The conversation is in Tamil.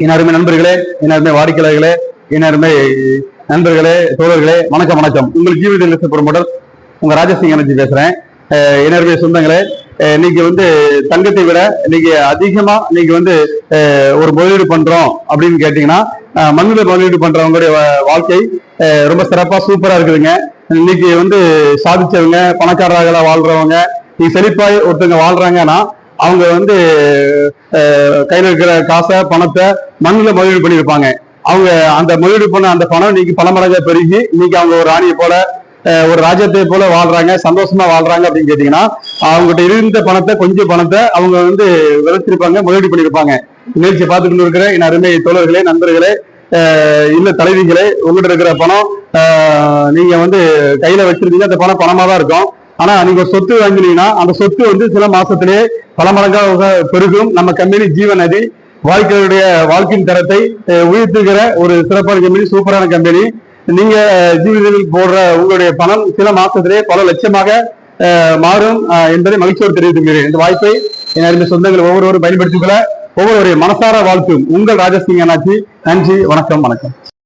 என் அருமை நண்பர்களே, என் அருமை வாடிக்கையாளர்களே, என் அருமை நண்பர்களே, தோழர்களே, வணக்கம் வணக்கம். உங்கள் ஜீவித ப்ரொமோட்டர் உங்க ராஜசிங் எனர்ஜி பேசுறேன். என் அருமை சொந்தங்களே, இன்னைக்கு தங்கத்தை விட இன்னைக்கு அதிகமா இன்னைக்கு ஒரு முதலீடு பண்றோம் அப்படின்னு கேட்டீங்கன்னா, மண்ணில் முதலீடு பண்றவங்களுடைய வாழ்க்கை ரொம்ப சிறப்பா சூப்பரா இருக்குதுங்க. இன்னைக்கு சாதிச்சவங்க, பணக்காரர்களா வாழ்றவங்க, நீ செழிப்பாய் ஒருத்தவங்க வாழ்றாங்கன்னா அவங்க கையில இருக்கிற காசை பணத்தை மண்ணில் முதலீடு பண்ணியிருப்பாங்க. அவங்க அந்த முதலீடு பண்ண அந்த பணம் இன்னைக்கு பல மடங்கா பெருகி இன்னைக்கு அவங்க ஒரு ராணியை போல ஒரு ராஜ்யத்தை போல வாழ்றாங்க, சந்தோஷமா வாழ்றாங்க அப்படின்னு கேட்டீங்கன்னா, அவங்ககிட்ட இருந்த பணத்தை கொஞ்சம் பணத்தை அவங்க விளைச்சிருப்பாங்க, முதலீடு பண்ணியிருப்பாங்க. நிகழ்ச்சியை பார்த்துட்டு இருக்கிற என் அருமை தோழர்களே, நண்பர்களே, இல்ல தலைவிகளே, உங்ககிட்ட இருக்கிற பணம் நீங்க கையில வச்சிருந்தீங்க, அந்த பணம் பணமா தான் இருக்கும். ஆனா நீங்க சொத்து வாங்கினீங்கன்னா அந்த சொத்து சில மாசத்திலேயே பல மடங்காக பெருகும். நம்ம கம்பெனி ஜீவநதி வாழ்க்கையின் தரத்தை உயர்த்துகிற ஒரு சிறப்பான கம்பெனி, சூப்பரான கம்பெனி. நீங்க ஜீவிதத்தில் போடுற உங்களுடைய பணம் சில மாசத்திலேயே பல லட்சமாக மாறும் என்பதை மகிழ்ச்சியோடு தெரிவித்துக்கிறேன். இந்த வாய்ப்பை என் அருமை சொந்தங்கள் ஒவ்வொருவரும் பயன்படுத்திக் கொள்ள ஒவ்வொருவரையும் மனசார வாழ்த்தும் உங்கள் ராஜசிங் அண்ணாச்சி. நன்றி, வணக்கம் வணக்கம்.